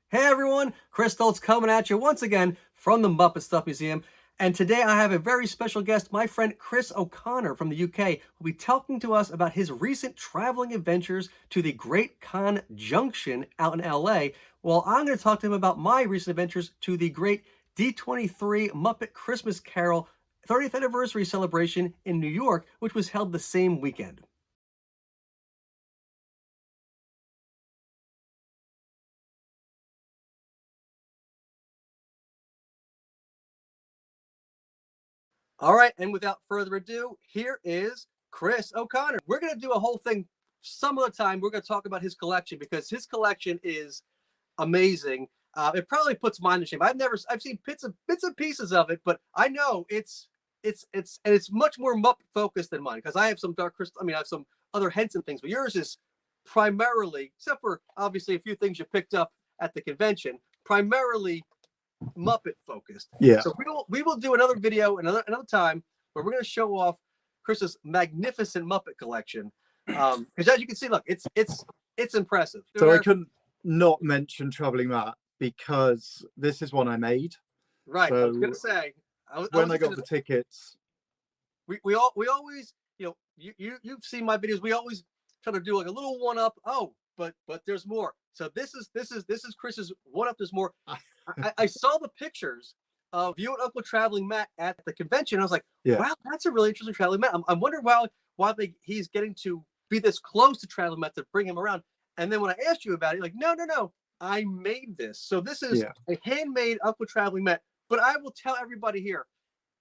Hey everyone, Chris Stoltz coming at you once again from the MuppetStuff Museum. And today I have a very special guest, my friend Chris O'Connor from the UK, who will be talking to us about his recent traveling adventures to the Great Con-Junction out in LA. Well, I'm going to talk to him about my recent adventures to the Great D23 Muppet Christmas Carol 30th anniversary celebration in New York, which was held the same weekend. All right, and without further ado, here is Chris O'Connor. We're going to do a whole thing some other time. We're going to talk about his collection because his collection is amazing. It probably puts mine to shame. I've seen bits and pieces of it, but I know it's much more Muppet focused than mine because I have some Dark Crystal. I mean, I have some other Henson things, but yours is primarily, except for obviously a few things you picked up at the convention, primarily Muppet focused. Yeah. So we will do another video another time where we're going to show off Chris's magnificent Muppet collection. Because as you can see, look, it's impressive. So I couldn't not mention Traveling Matt because this is one I made. Right. So I was going to say when I got the tickets, we always, you've seen my videos. We always try to do like a little one up. Oh, but there's more. So this is Chris's one up. There's more. I saw the pictures of you and Uncle Traveling Matt at the convention. I was like, yeah, wow, that's a really interesting Traveling Matt. I'm wondering why he's getting to be this close to Traveling Matt to bring him around. And then when I asked you about it, you're like, no, I made this. So this is a handmade Uncle Traveling Matt. But I will tell everybody here,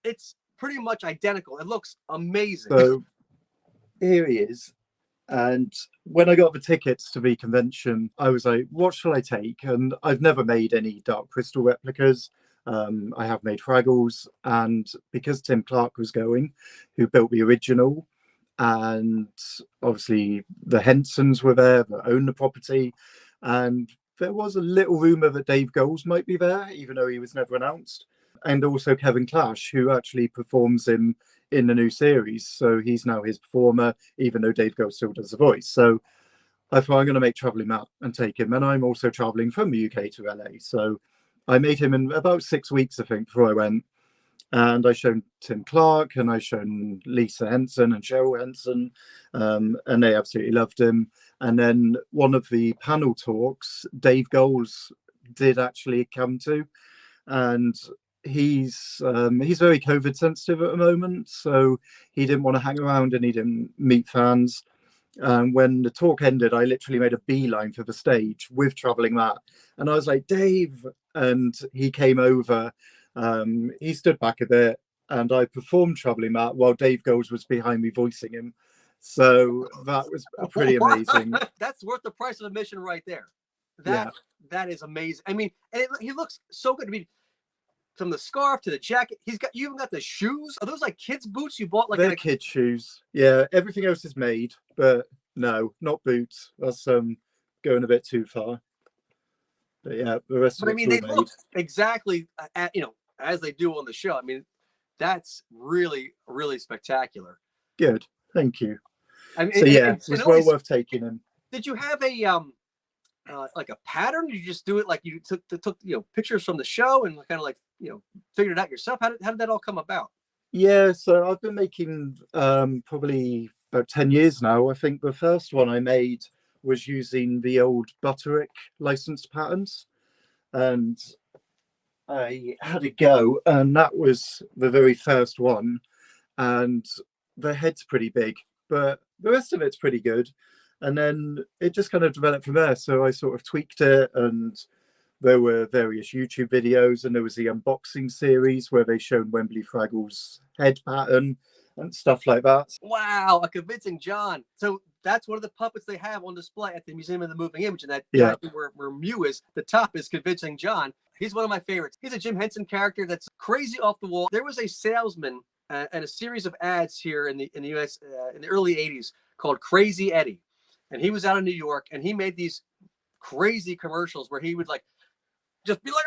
it's pretty much identical. It looks amazing. So here he is. And when I got the tickets to the convention, I was like, what shall I take? And I've never made any Dark Crystal replicas. I have made Fraggles. And because Tim Clark was going, who built the original, and obviously the Hensons were there that own the property. And there was a little rumor that Dave Goelz might be there, even though he was never announced. And also Kevin Clash, who actually performs in the new series. So he's now his performer, even though Dave Goelz still does the voice. So I thought I'm going to make Traveling Matt and take him. And I'm also traveling from the UK to LA. So I made him in about 6 weeks, I think, before I went. And I shown Tim Clark and I shown Lisa Henson and Cheryl Henson, and they absolutely loved him. And then one of the panel talks, Dave Goelz did actually come to, and he's very COVID sensitive at the moment, so he didn't want to hang around and he didn't meet fans. When the talk ended, I literally made a beeline for the stage with Traveling Matt, and I was like, Dave, and he came over. He stood back a bit and I performed Traveling Matt while Dave Goelz was behind me voicing him. So that was pretty amazing. That's worth the price of admission right there. That is amazing. I mean, and he looks so good. I mean, from the scarf to the jacket, you even got the shoes. Are those like kids' boots you bought? Like they're kids' shoes. Yeah, everything else is made, but no, not boots. That's going a bit too far. But yeah, the rest of it's all made exactly as they do on the show. I mean, that's really, really spectacular. Good, thank you. I mean, so yeah, it was well worth taking him. Did you have a like a pattern? Did you just do it like you took pictures from the show and kind of like figured it out yourself? How did that all come about? Yeah, so I've been making probably about 10 years now. I think the first one I made was using the old Butterick licensed patterns, and I had a go, and that was the very first one. And the head's pretty big, but the rest of it's pretty good. And then it just kind of developed from there. So I sort of tweaked it, and there were various YouTube videos, and there was the unboxing series where they showed Wembley Fraggles' head pattern and stuff like that. Wow, a convincing John. So that's one of the puppets they have on display at the Museum of the Moving Image, and that where Mew is, the top is Convincing John. He's one of my favorites. He's a Jim Henson character that's crazy off the wall. There was a salesman and a series of ads here in the U.S. In the early '80s called Crazy Eddie, and he was out in New York, and he made these crazy commercials where he would like just be like,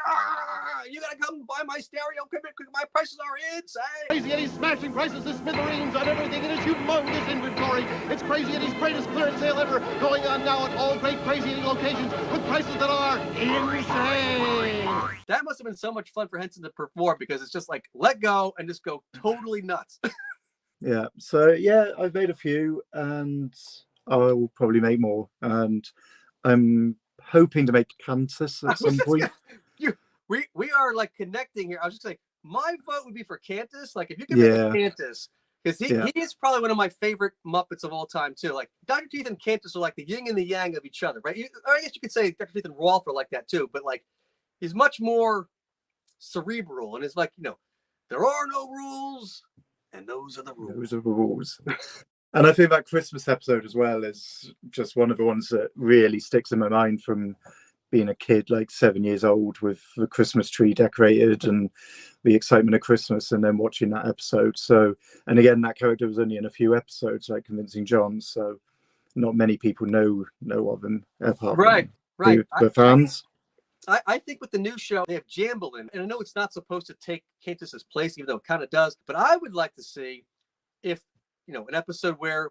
you gotta come buy my stereo, quick, my prices are insane. Crazy Eddie's smashing prices to smithereens on everything in his humongous inventory. It's Crazy Eddie's greatest clearance sale ever, going on now at all great Crazy Eddie locations with prices that are insane. That must have been so much fun for Henson to perform, because it's just like, let go and just go totally nuts. Yeah, so yeah, I've made a few, and I will probably make more, and I'm hoping to make Cantus at some point. We are like connecting here. I was just like, my vote would be for Cantus. Like, if you can make a Cantus, because he is probably one of my favorite Muppets of all time too. Like, Dr. Teeth and Cantus are like the yin and the yang of each other, right? I guess you could say Dr. Teeth and Rolf are like that too, but like, he's much more cerebral, and it's like, there are no rules, and those are the rules. Those are the rules. And I think that Christmas episode as well is just one of the ones that really sticks in my mind from being a kid, like 7 years old, with the Christmas tree decorated and the excitement of Christmas, and then watching that episode. So, and again, that character was only in a few episodes, like Convincing John, so not many people know of him apart from the fans. I think with the new show, they have Jambalin, and I know it's not supposed to take Cantus's place, even though it kind of does, but I would like to see if, an episode where,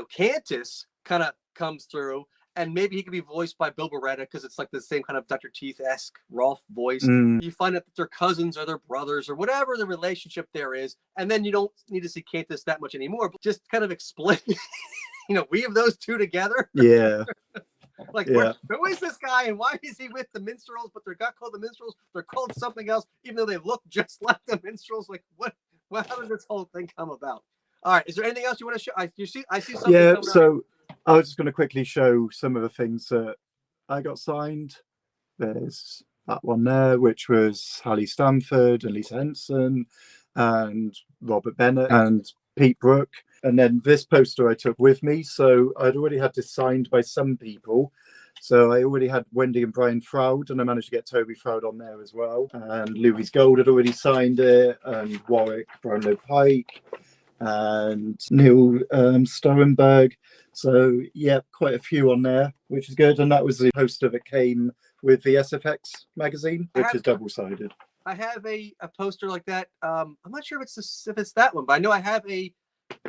Cantus kind of comes through, and maybe he could be voiced by Bill Beretta, because it's like the same kind of Dr. Teeth-esque Rolf voice. You find out that they're cousins or they're brothers or whatever the relationship there is, and then you don't need to see Cantus that much anymore, but just kind of explain, weave those two together. Yeah. Like, who is this guy, and why is he with the minstrels? But they're not called the minstrels; they're called something else, even though they look just like the minstrels. Like, how did this whole thing come about? All right, is there anything else you want to show? I see something. Yeah, so I was just going to quickly show some of the things that I got signed. There's that one there, which was Hallie Stanford and Lisa Henson and Robert Bennett and Pete Brook. And then this poster I took with me. So I'd already had this signed by some people. So I already had Wendy and Brian Froud, and I managed to get Toby Froud on there as well. And Louis Gold had already signed it, and Warwick Brownlow Pike, and Neil Storenberg. So yeah, quite a few on there, which is good. And that was the poster that came with the SFX magazine, which is double-sided. I have a poster like that. I'm not sure if it's that one, but I know I have a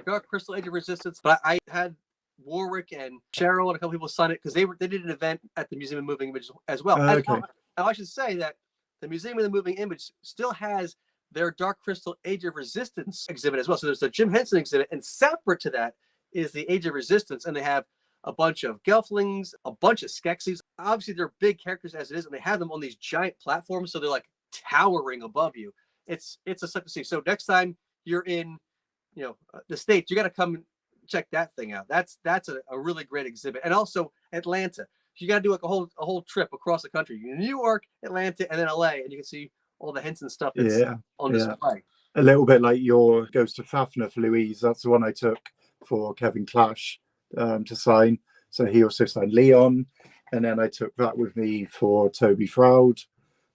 Dark Crystal Age of Resistance. But I had Warwick and Cheryl and a couple people sign it, because they did an event at the Museum of Moving Images as well. Okay. I should say that the Museum of the Moving Image still has their Dark Crystal Age of Resistance exhibit as well. So there's the Jim Henson exhibit, and separate to that is the Age of Resistance, and they have a bunch of Gelflings, a bunch of Skeksis. Obviously, they're big characters as it is, and they have them on these giant platforms, so they're like towering above you. It's a sight to see. So next time you're in, the States, you got to come check that thing out. That's a really great exhibit. And also Atlanta. You got to do like a whole trip across the country. New York, Atlanta, and then LA, and you can see all the Henson stuff that's on display. A little bit like your Ghost of Fafnir for Louise. That's the one I took for Kevin Clash to sign. So he also signed Leon, and then I took that with me for Toby Froud.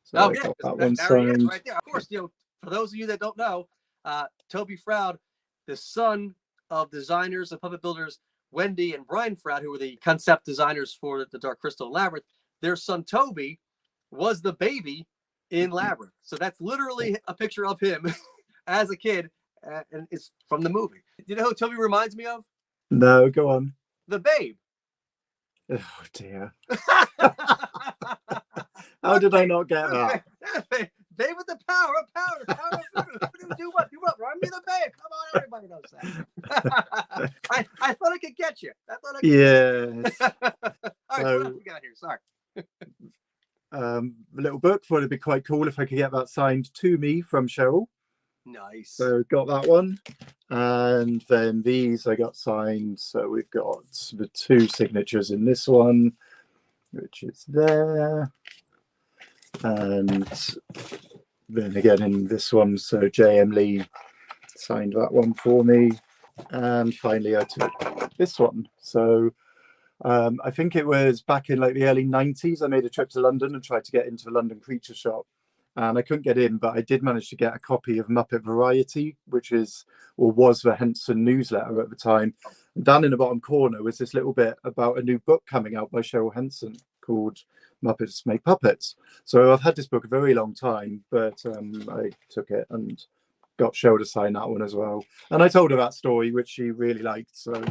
So I got that one signed. Right there. Of course, for those of you that don't know, Toby Froud, the son of designers and puppet builders Wendy and Brian Froud, who were the concept designers for the Dark Crystal Labyrinth, their son Toby was the baby in Labyrinth. So that's literally a picture of him as a kid, and it's from the movie. You know who Toby reminds me of? No, go on. The Babe. Oh dear. How did I not get that? Babe with the power of do what? Run me the Babe. Come on, everybody knows that. I thought I could get you. Yes. All right, so what else we got here? Sorry. A little book. Thought it'd be quite cool if I could get that signed to me from Cheryl. Nice. So got that one, and then these I got signed. So we've got the two signatures in this one, which is there, and then again in this one. So J.M. Lee signed that one for me, and finally I took this one. So I think it was back in like the early 90s. I made a trip to London and tried to get into the London Creature Shop. And I couldn't get in, but I did manage to get a copy of Muppet Variety, which was the Henson newsletter at the time. And down in the bottom corner was this little bit about a new book coming out by Cheryl Henson. called Muppets Make Puppets. So I've had this book a very long time, but I took it and got Cheryl to sign that one as well. And I told her that story, which she really liked. So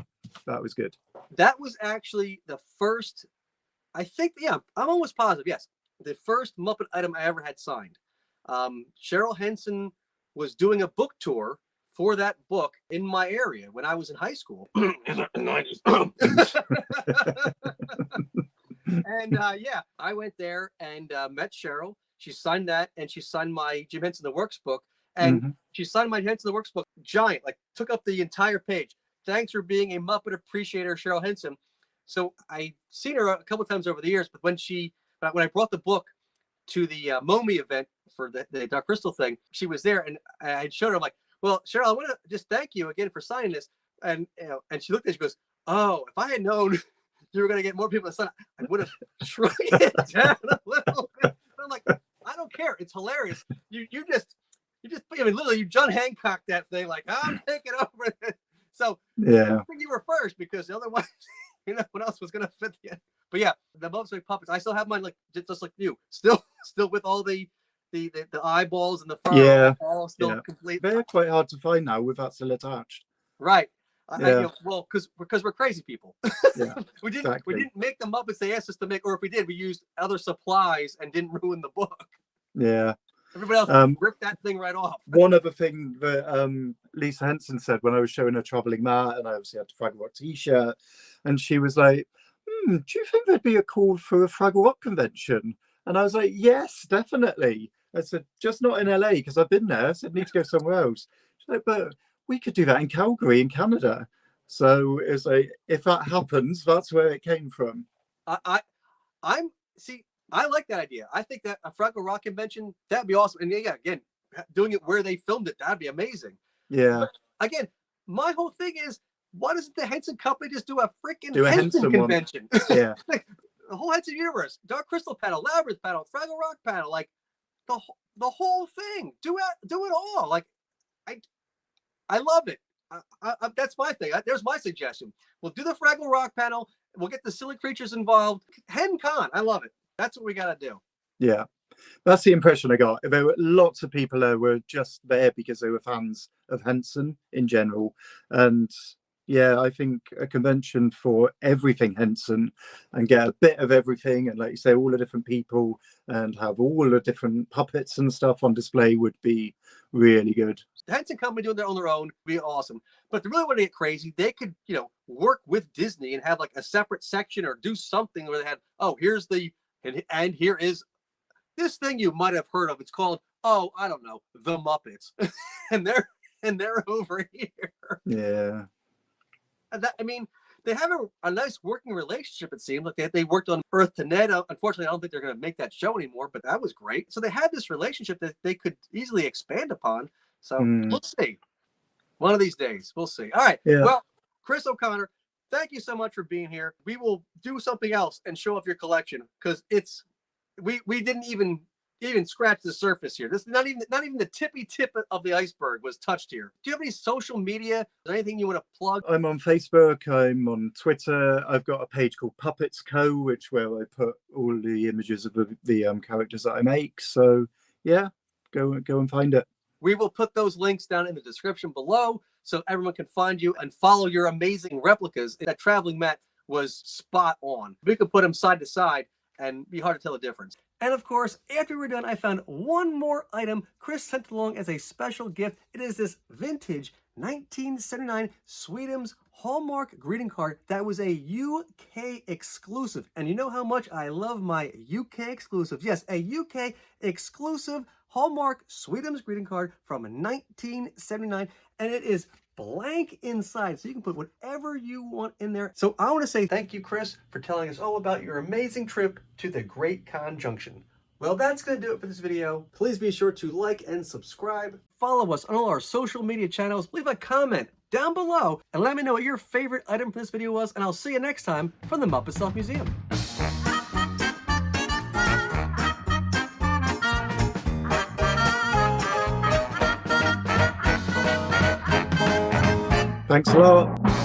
that was good. That was actually the first, I think, yeah, I'm almost positive, yes, the first Muppet item I ever had signed. Cheryl Henson was doing a book tour for that book in my area when I was in high school. In the 90s. And yeah, I went there and met Cheryl. She signed that, and she signed my Jim Henson the Works book. And she signed my Henson the Works book, giant, like took up the entire page. Thanks for being a Muppet appreciator, Cheryl Henson. So I seen her a couple of times over the years, but when I brought the book to the MOMI event for the Dark Crystal thing, she was there, and I showed her, I'm like, well, Cheryl, I want to just thank you again for signing this. And and she looked at it, she goes, oh, if I had known you were going to get more people to sign, I would have shrunk it down a little bit. But I'm like, I don't care. It's hilarious. You just, I mean, literally, you John Hancock that thing, like, I'm taking over. So yeah, I think you were first, because otherwise, no one else was going to fit the end. But yeah, the Muppets Make Puppets, I still have mine, like just like you, still with all the eyeballs and the fur, all still complete. They're quite hard to find now with that still attached. Right. Well, because we're crazy people. Yeah, we didn't make the Muppets they asked us to make, or if we did, we used other supplies and didn't ruin the book. Yeah. Everybody else ripped that thing right off. One other thing that Lisa Henson said when I was showing her Traveling Mat, and I obviously had the Fraggle Rock t-shirt, and she was like, do you think there'd be a call for a Fraggle Rock convention? And I was like, yes, definitely. I said, just not in LA, because I've been there. I said, need to go somewhere else. She's like, but we could do that in Calgary in Canada. So it's like, if that happens, that's where it came from. I like that idea. I think that a Fraggle Rock convention, that'd be awesome. And yeah, again, doing it where they filmed it, that'd be amazing. Yeah. But again, my whole thing is, why doesn't the Henson Company just do a freaking Henson convention? Yeah. Like, the whole Henson universe, Dark Crystal panel, Labyrinth panel, Fraggle Rock panel, like the whole thing. Do it all. Like, I love it. That's my thing. There's my suggestion. We'll do the Fraggle Rock panel. We'll get the silly creatures involved. Hen Con. I love it. That's what we got to do. Yeah. That's the impression I got. There were lots of people there were just there because they were fans of Henson in general. And yeah, I think a convention for everything Henson and get a bit of everything, and like you say, all the different people, and have all the different puppets and stuff on display would be really good. The Henson Company doing that on their own would be awesome. But if they really want to get crazy, they could, work with Disney and have like a separate section, or do something where they had, here's and here is this thing you might have heard of. It's called, I don't know, the Muppets. and they're over here. Yeah. They have a nice working relationship, it seemed. Like they worked on Earth to Ned. Unfortunately, I don't think they're going to make that show anymore, but that was great. So they had this relationship that they could easily expand upon. So we'll see. One of these days, we'll see. All right. Yeah. Well, Chris O'Connor, thank you so much for being here. We will do something else and show off your collection, because we didn't even scratch the surface here. This is not even the tippy tip of the iceberg was touched here. Do you have any social media? Is there anything you want to plug? I'm on Facebook. I'm on Twitter. I've got a page called Puppets Co, where I put all the images of the characters that I make. So yeah, go and find it. We will put those links down in the description below so everyone can find you and follow your amazing replicas. That Traveling Mat was spot on. We could put them side to side and be hard to tell the difference. And of course, after we were done, I found one more item Chris sent along as a special gift. It is this vintage 1979 Sweetums Hallmark greeting card that was a UK exclusive. And you know how much I love my UK exclusives. Yes, a UK exclusive Hallmark Sweetums greeting card from 1979. And it is blank inside, so you can put whatever you want in there. So I want to say thank you, Chris, for telling us all about your amazing trip to the Great Con-Junction. Well, that's going to do it for this video. Please be sure to like and subscribe. Follow us on all our social media channels. Leave a comment down below and let me know what your favorite item for this video was, and I'll see you next time from the MuppetStuff Museum. Thanks a lot.